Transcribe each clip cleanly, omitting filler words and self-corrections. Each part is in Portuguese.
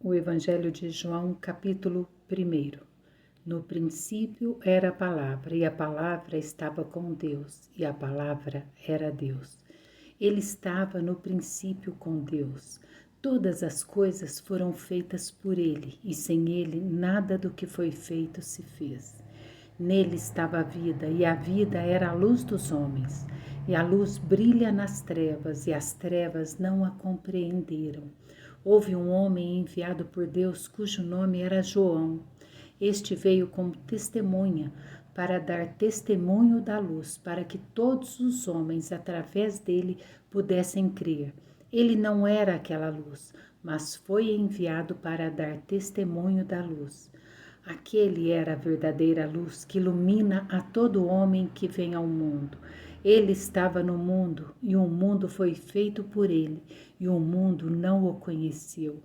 O Evangelho de João, capítulo 1. No princípio era a palavra, e a palavra estava com Deus, e a palavra era Deus. Ele estava no princípio com Deus. Todas as coisas foram feitas por ele, e sem ele nada do que foi feito se fez. Nele estava a vida, e a vida era a luz dos homens. E a luz brilha nas trevas, e as trevas não a compreenderam. Houve um homem enviado por Deus, cujo nome era João. Este veio como testemunha, para dar testemunho da luz, para que todos os homens, através dele, pudessem crer. Ele não era aquela luz, mas foi enviado para dar testemunho da luz. Aquele era a verdadeira luz que ilumina a todo homem que vem ao mundo. Ele estava no mundo, e o mundo foi feito por ele, e o mundo não o conheceu.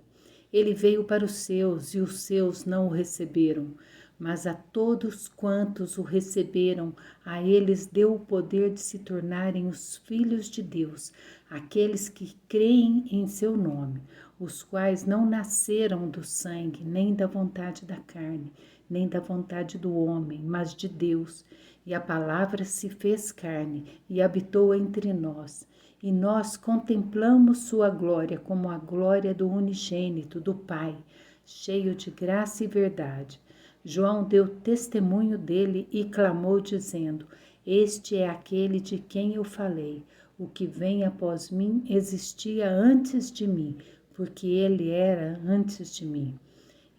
Ele veio para os seus, e os seus não o receberam. Mas a todos quantos o receberam, a eles deu o poder de se tornarem os filhos de Deus, aqueles que creem em seu nome, os quais não nasceram do sangue, nem da vontade da carne, nem da vontade do homem, mas de Deus. E a palavra se fez carne e habitou entre nós. E nós contemplamos sua glória como a glória do unigênito, do Pai, cheio de graça e verdade. João deu testemunho dele e clamou, dizendo: Este é aquele de quem eu falei. O que vem após mim existia antes de mim, porque ele era antes de mim.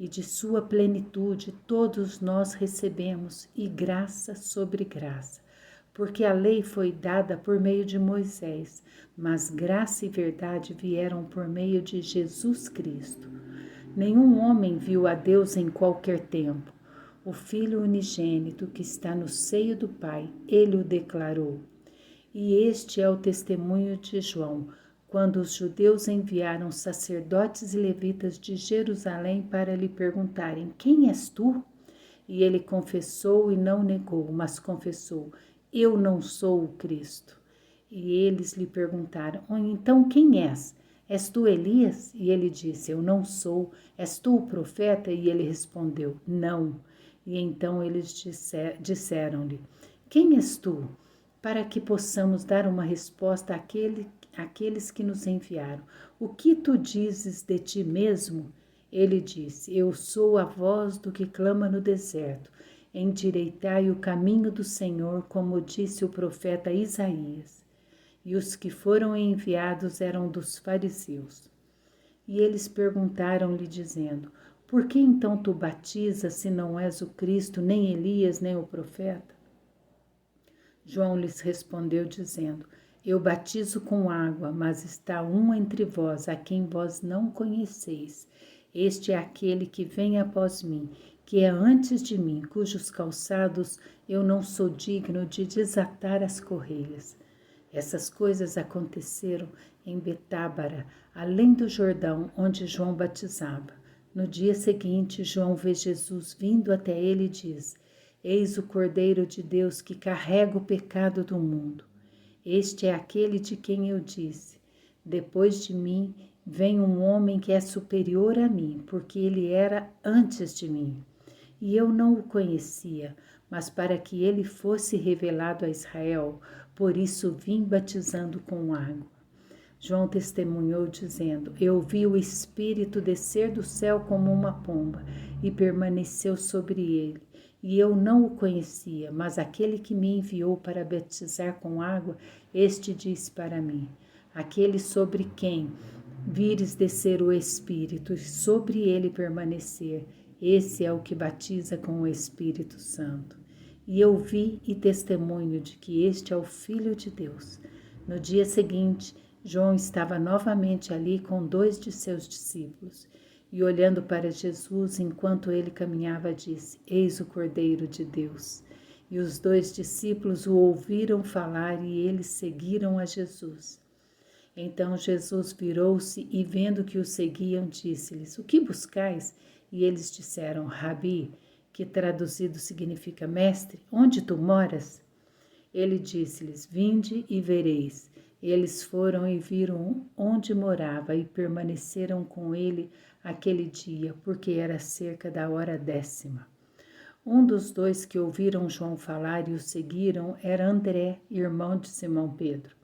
E de sua plenitude todos nós recebemos, e graça sobre graça. Porque a lei foi dada por meio de Moisés, mas graça e verdade vieram por meio de Jesus Cristo. Nenhum homem viu a Deus em qualquer tempo. O Filho unigênito que está no seio do Pai, ele o declarou. E este é o testemunho de João, quando os judeus enviaram sacerdotes e levitas de Jerusalém para lhe perguntarem: Quem és tu? E ele confessou e não negou, mas confessou: Eu não sou o Cristo. E eles lhe perguntaram: Então quem és? És tu Elias? E ele disse: Eu não sou. És tu o profeta? E ele respondeu: Não. E então eles disseram-lhe: Quem és tu? Para que possamos dar uma resposta àqueles que nos enviaram. O que tu dizes de ti mesmo? Ele disse: Eu sou a voz do que clama no deserto. Endireitai o caminho do Senhor, como disse o profeta Isaías. E os que foram enviados eram dos fariseus. E eles perguntaram-lhe, dizendo: Por que então tu batizas, se não és o Cristo, nem Elias, nem o profeta? João lhes respondeu, dizendo: Eu batizo com água, mas está um entre vós, a quem vós não conheceis. Este é aquele que vem após mim, que é antes de mim, cujos calçados eu não sou digno de desatar as correias. Essas coisas aconteceram em Betábara, além do Jordão, onde João batizava. No dia seguinte, João vê Jesus vindo até ele e diz: Eis o Cordeiro de Deus que carrega o pecado do mundo. Este é aquele de quem eu disse: Depois de mim vem um homem que é superior a mim, porque ele era antes de mim. E eu não o conhecia, mas para que ele fosse revelado a Israel, por isso vim batizando com água. João testemunhou, dizendo: Eu vi o Espírito descer do céu como uma pomba, e permaneceu sobre ele. E eu não o conhecia, mas aquele que me enviou para batizar com água, este disse para mim: Aquele sobre quem vires descer o Espírito, e sobre ele permanecer, esse é o que batiza com o Espírito Santo. E eu vi e testemunho de que este é o Filho de Deus. No dia seguinte, João estava novamente ali com 2 de seus discípulos. E olhando para Jesus, enquanto ele caminhava, disse: Eis o Cordeiro de Deus. E os 2 discípulos o ouviram falar e eles seguiram a Jesus. Então Jesus virou-se e, vendo que o seguiam, disse-lhes: O que buscais? E eles disseram: Rabi, que traduzido significa mestre, onde tu moras? Ele disse-lhes: Vinde e vereis. Eles foram e viram onde morava e permaneceram com ele aquele dia, porque era cerca da hora 10ª. Um dos dois que ouviram João falar e o seguiram era André, irmão de Simão Pedro.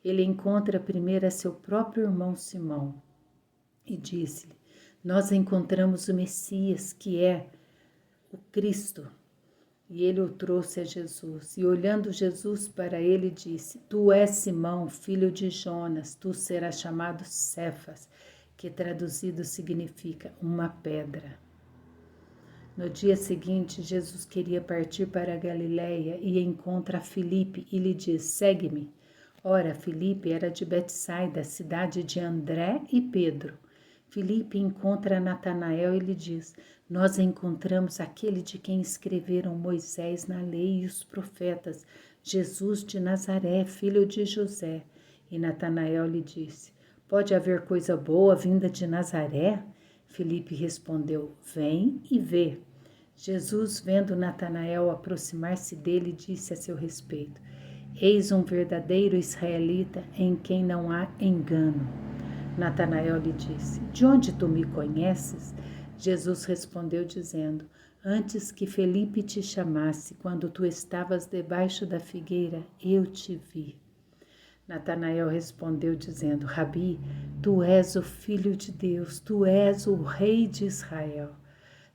Ele encontra primeiro a seu próprio irmão Simão e disse-lhe: Nós encontramos o Messias, que é o Cristo. E ele o trouxe a Jesus. E olhando Jesus para ele, disse: Tu és Simão, filho de Jonas, tu serás chamado Cefas, que traduzido significa uma pedra. No dia seguinte, Jesus queria partir para a Galiléia e encontra Filipe e lhe diz: Segue-me. Ora, Filipe era de Betsaida, cidade de André e Pedro. Filipe encontra Natanael e lhe diz: Nós encontramos aquele de quem escreveram Moisés na lei e os profetas, Jesus de Nazaré, filho de José. E Natanael lhe disse: Pode haver coisa boa vinda de Nazaré? Filipe respondeu: Vem e vê. Jesus, vendo Natanael aproximar-se dele, disse a seu respeito: Eis um verdadeiro israelita em quem não há engano. Natanael lhe disse: De onde tu me conheces? Jesus respondeu dizendo: Antes que Felipe te chamasse, quando tu estavas debaixo da figueira, eu te vi. Natanael respondeu dizendo: Rabi, tu és o Filho de Deus, tu és o Rei de Israel.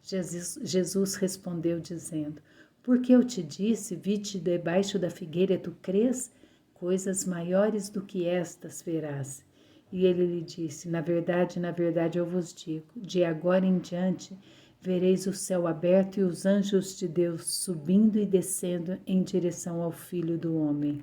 Jesus respondeu dizendo: Porque eu te disse, vi-te debaixo da figueira, tu crês? Coisas maiores do que estas verás. E ele lhe disse: na verdade, eu vos digo, de agora em diante vereis o céu aberto e os anjos de Deus subindo e descendo em direção ao Filho do Homem.